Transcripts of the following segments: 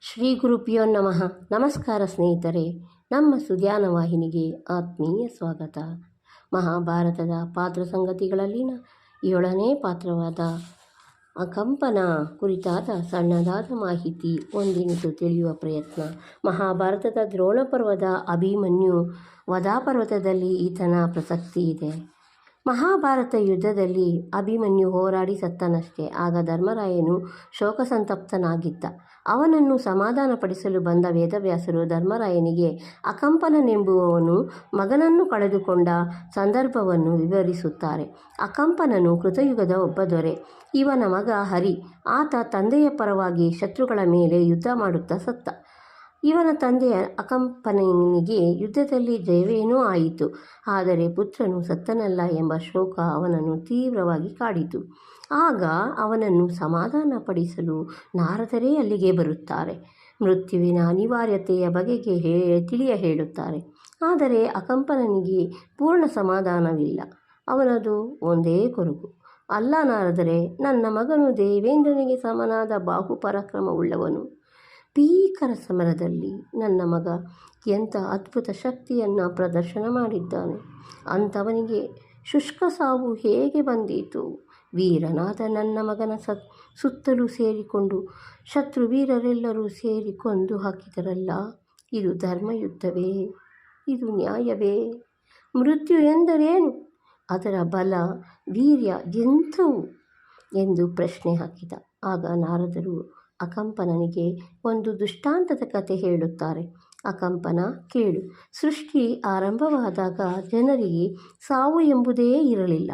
ಶ್ರೀ ಗುರುಭ್ಯೋ ನಮಃ. ನಮಸ್ಕಾರ ಸ್ನೇಹಿತರೆ, ನಮ್ಮ ಸುಧ್ಯಾನ ವಾಹಿನಿಗೆ ಆತ್ಮೀಯ ಸ್ವಾಗತ. ಮಹಾಭಾರತದ ಪಾತ್ರ ಸಂಗತಿಗಳಲ್ಲಿನ 7ನೇ ಪಾತ್ರವಾದ ಅಕಂಪನ ಕುರಿತಾದ ಸಣ್ಣದಾದ ಮಾಹಿತಿ ಒಂದಿನಿತು ತಿಳಿಯುವ ಪ್ರಯತ್ನ. ಮಹಾಭಾರತದ ದ್ರೋಣ ಪರ್ವದ ಅಭಿಮನ್ಯು ವಧಾಪರ್ವತದಲ್ಲಿ ಈತನ ಪ್ರಸಕ್ತಿ ಇದೆ. ಮಹಾಭಾರತ ಯುದ್ಧದಲ್ಲಿ ಅಭಿಮನ್ಯು ಹೋರಾಡಿ ಸತ್ತನಷ್ಟೇ. ಆಗ ಧರ್ಮರಾಯನು ಶೋಕಸಂತಪ್ತನಾಗಿದ್ದ. ಅವನನ್ನು ಸಮಾಧಾನಪಡಿಸಲು ಬಂದ ವೇದವ್ಯಾಸರು ಧರ್ಮರಾಯನಿಗೆ ಅಕಂಪನನೆಂಬುವವನು ಮಗನನ್ನು ಕಳೆದುಕೊಂಡ ಸಂದರ್ಭವನ್ನು ವಿವರಿಸುತ್ತಾರೆ. ಅಕಂಪನನು ಕೃತಯುಗದ ಒಬ್ಬ ದೊರೆ. ಇವನ ಮಗ ಹರಿ. ಆತ ತಂದೆಯ ಪರವಾಗಿ ಶತ್ರುಗಳ ಮೇಲೆ ಯುದ್ಧ ಮಾಡುತ್ತಾ ಸತ್ತ. ಇವನ ತಂದೆಯ ಅಕಂಪನನಿಗೆ ಯುದ್ಧದಲ್ಲಿ ಜಯವೇನೂ ಆಯಿತು. ಆದರೆ ಪುತ್ರನು ಸತ್ತನಲ್ಲ ಎಂಬ ಶೋಕ ಅವನನ್ನು ತೀವ್ರವಾಗಿ ಕಾಡಿತು. ಆಗ ಅವನನ್ನು ಸಮಾಧಾನಪಡಿಸಲು ನಾರದರೇ ಅಲ್ಲಿಗೆ ಬರುತ್ತಾರೆ. ಮೃತ್ಯುವಿನ ಅನಿವಾರ್ಯತೆಯ ಬಗೆಗೆ ತಿಳಿಯ ಹೇಳುತ್ತಾರೆ. ಆದರೆ ಅಕಂಪನನಿಗೆ ಪೂರ್ಣ ಸಮಾಧಾನವಿಲ್ಲ. ಅವನದು ಒಂದೇ ಕೊರಗು. ಅಲ್ಲ ನಾರದರೆ, ನನ್ನ ಮಗನು ದೇವೇಂದ್ರನಿಗೆ ಸಮನಾದ ಬಾಹುಪರಾಕ್ರಮವುಳ್ಳವನು. ಭೀಕರ ಸಮರದಲ್ಲಿ ನನ್ನ ಮಗ ಎಂಥ ಅದ್ಭುತ ಶಕ್ತಿಯನ್ನು ಪ್ರದರ್ಶನ ಮಾಡಿದ್ದಾನೆ. ಅಂಥವನಿಗೆ ಶುಷ್ಕ ಸಾವು ಹೇಗೆ ಬಂದೀತು? ವೀರನಾದ ನನ್ನ ಮಗನ ಸುತ್ತಲೂ ಸೇರಿಕೊಂಡು ಶತ್ರುವೀರರೆಲ್ಲರೂ ಸೇರಿ ಕೊಂದು ಹಾಕಿದರಲ್ಲ. ಇದು ಧರ್ಮಯುದ್ಧವೇ? ಇದು ನ್ಯಾಯವೇ? ಮೃತ್ಯು ಎಂದರೇನು? ಅದರ ಬಲ ವೀರ್ಯ ಎಂಥವು ಎಂದು ಪ್ರಶ್ನೆ ಹಾಕಿದ. ಆಗ ನಾರದರು ಅಕಂಪನನಿಗೆ ಒಂದು ದೃಷ್ಟಾಂತದ ಕಥೆ ಹೇಳುತ್ತಾರೆ. ಅಕಂಪನ, ಕೇಳು. ಸೃಷ್ಟಿ ಆರಂಭವಾದಾಗ ಜನರಿಗೆ ಸಾವು ಎಂಬುದೇ ಇರಲಿಲ್ಲ.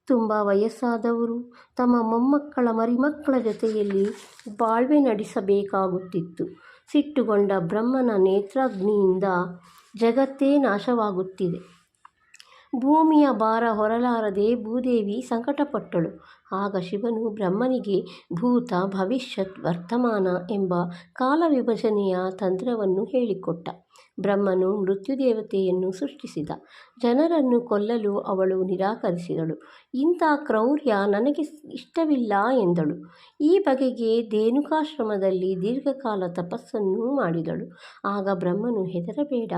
ತುಂಬ ವಯಸ್ಸಾದವರು ತಮ್ಮ ಮೊಮ್ಮಕ್ಕಳ ಮರಿಮಕ್ಕಳ ಜೊತೆಯಲ್ಲಿ ಬಾಳ್ವೆ ನಡೆಸಬೇಕಾಗುತ್ತಿತ್ತು. ಸಿಟ್ಟುಗೊಂಡ ಬ್ರಹ್ಮನ ನೇತ್ರಾಗ್ನಿಯಿಂದ ಜಗತ್ತೇ ನಾಶವಾಗುತ್ತಿದೆ. ಭೂಮಿಯ ಭಾರ ಹೊರಲಾರದೆ ಭೂದೇವಿ ಸಂಕಟಪಟ್ಟಳು. ಆಗ ಶಿವನು ಬ್ರಹ್ಮನಿಗೆ ಭೂತ, ಭವಿಷ್ಯತ್, ವರ್ತಮಾನ ಎಂಬ ಕಾಲ ವಿಭಜನೆಯ ತಂತ್ರವನ್ನು ಹೇಳಿಕೊಟ್ಟ. ಬ್ರಹ್ಮನು ಮೃತ್ಯುದೇವತೆಯನ್ನು ಸೃಷ್ಟಿಸಿದ. ಜನರನ್ನು ಕೊಲ್ಲಲು ಅವಳು ನಿರಾಕರಿಸಿದಳು. ಇಂಥ ಕ್ರೌರ್ಯ ನನಗೆ ಇಷ್ಟವಿಲ್ಲ ಎಂದಳು. ಈ ಬಗೆಗೆ ಧೇನುಕಾಶ್ರಮದಲ್ಲಿ ದೀರ್ಘಕಾಲ ತಪಸ್ಸನ್ನು ಮಾಡಿದಳು. ಆಗ ಬ್ರಹ್ಮನು, ಹೆದರಬೇಡ,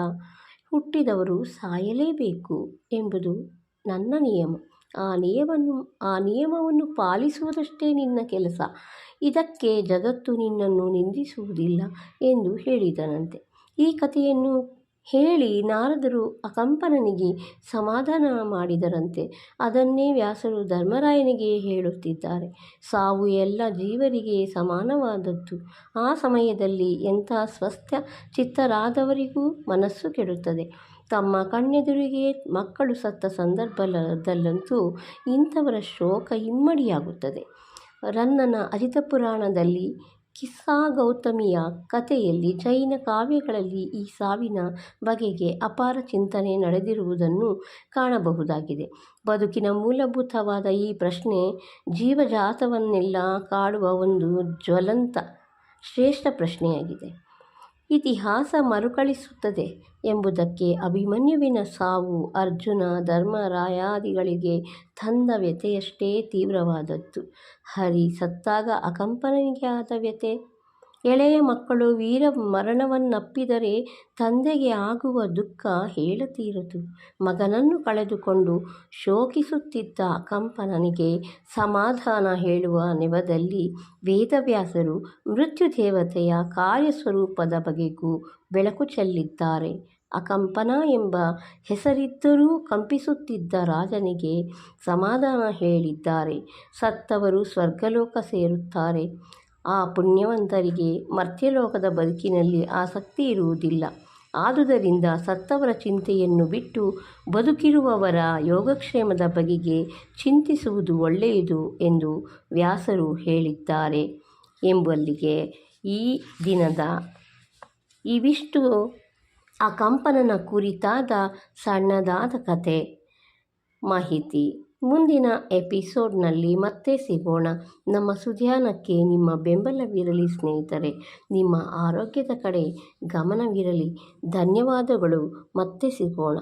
ಹುಟ್ಟಿದವರು ಸಾಯಲೇಬೇಕು ಎಂಬುದು ನನ್ನ ನಿಯಮ. ಆ ನಿಯಮವನ್ನು ಪಾಲಿಸುವುದಷ್ಟೇ ನಿನ್ನ ಕೆಲಸ. ಇದಕ್ಕೆ ಜಗತ್ತು ನಿನ್ನನ್ನು ನಿಂದಿಸುವುದಿಲ್ಲ ಎಂದು ಹೇಳಿದನಂತೆ. ಈ ಕಥೆಯನ್ನು ಹೇಳಿ ನಾರದರು ಅಕಂಪನನಿಗೆ ಸಮಾಧಾನ ಮಾಡಿದರಂತೆ. ಅದನ್ನೇ ವ್ಯಾಸರು ಧರ್ಮರಾಯನಿಗೆ ಹೇಳುತ್ತಿದ್ದಾರೆ. ಸಾವು ಎಲ್ಲ ಜೀವರಿಗೆ ಸಮಾನವಾದದ್ದು. ಆ ಸಮಯದಲ್ಲಿ ಎಂಥ ಸ್ವಸ್ಥ ಚಿತ್ತರಾದವರಿಗೂ ಮನಸ್ಸು ಕೆಡುತ್ತದೆ. ತಮ್ಮ ಕಣ್ಣೆದುರಿಗೆ ಮಕ್ಕಳು ಸತ್ತ ಸಂದರ್ಭದಲ್ಲಂತೂ ಇಂಥವರ ಶೋಕ ಇಮ್ಮಡಿಯಾಗುತ್ತದೆ. ರನ್ನನ ಅಜಿತ ಪುರಾಣದಲ್ಲಿ ಕಿಸ್ಸಾ ಗೌತಮಿಯ ಕಥೆಯಲ್ಲಿ ಜೈನ ಕಾವ್ಯಗಳಲ್ಲಿ ಈ ಸಾವಿನ ಬಗೆಗೆ ಅಪಾರ ಚಿಂತನೆ ನಡೆದಿರುವುದನ್ನು ಕಾಣಬಹುದಾಗಿದೆ. ಬದುಕಿನ ಮೂಲಭೂತವಾದ ಈ ಪ್ರಶ್ನೆ ಜೀವಜಾತವನ್ನೆಲ್ಲ ಕಾಡುವ ಒಂದು ಜ್ವಲಂತ ಶ್ರೇಷ್ಠ ಪ್ರಶ್ನೆಯಾಗಿದೆ. ಇತಿಹಾಸ ಮರುಕಳಿಸುತ್ತದೆ ಎಂಬುದಕ್ಕೆ ಅಭಿಮನ್ಯುವಿನ ಸಾವು ಅರ್ಜುನ, ಧರ್ಮರಾಯಾದಿಗಳಿಗೆ ತಂದ ವ್ಯಥೆಯಷ್ಟೇ ತೀವ್ರವಾದದ್ದು. ಹರಿ ಸತ್ತಾಗ ಅಕಂಪನನಿಗೆ ಆದ ವ್ಯಥೆ. ಎಳೆಯ ಮಕ್ಕಳು ವೀರ ಮರಣವನ್ನಪ್ಪಿದರೆ ತಂದೆಗೆ ಆಗುವ ದುಃಖ ಹೇಳತೀರದು. ಮಗನನ್ನು ಕಳೆದುಕೊಂಡು ಶೋಕಿಸುತ್ತಿದ್ದ ಅಕಂಪನನಿಗೆ ಸಮಾಧಾನ ಹೇಳುವ ನೆವದಲ್ಲಿ ವೇದವ್ಯಾಸರು ಮೃತ್ಯುದೇವತೆಯ ಕಾರ್ಯಸ್ವರೂಪದ ಬಗೆಗೂ ಬೆಳಕು ಚೆಲ್ಲಿದ್ದಾರೆ. ಅಕಂಪನ ಎಂಬ ಹೆಸರಿದ್ದರೂ ಕಂಪಿಸುತ್ತಿದ್ದ ರಾಜನಿಗೆ ಸಮಾಧಾನ ಹೇಳಿದ್ದಾರೆ. ಸತ್ತವರು ಸ್ವರ್ಗಲೋಕ ಸೇರುತ್ತಾರೆ. ಆ ಪುಣ್ಯವಂತರಿಗೆ ಮರ್ತ್ಯಲೋಕದ ಬದುಕಿನಲ್ಲಿ ಆಸಕ್ತಿ ಇರುವುದಿಲ್ಲ. ಆದುದರಿಂದ ಸತ್ತವರ ಚಿಂತೆಯನ್ನು ಬಿಟ್ಟು ಬದುಕಿರುವವರ ಯೋಗಕ್ಷೇಮದ ಬಗೆಗೆ ಚಿಂತಿಸುವುದು ಒಳ್ಳೆಯದು ಎಂದು ವ್ಯಾಸರು ಹೇಳಿದ್ದಾರೆ ಎಂಬಲ್ಲಿಗೆ ಈ ದಿನದ ಇವಿಷ್ಟು ಅಕಂಪನನ ಕುರಿತಾದ ಸಣ್ಣದಾದ ಕಥೆ ಮಾಹಿತಿ. ಮುಂದಿನ ಎಪಿಸೋಡ್ನಲ್ಲಿ ಮತ್ತೆ ಸಿಗೋಣ. ನಮ್ಮ ಸುಧ್ಯಾನಕ್ಕೆ ನಿಮ್ಮ ಬೆಂಬಲವಿರಲಿ ಸ್ನೇಹಿತರೆ. ನಿಮ್ಮ ಆರೋಗ್ಯದ ಕಡೆ ಗಮನವಿರಲಿ. ಧನ್ಯವಾದಗಳು. ಮತ್ತೆ ಸಿಗೋಣ.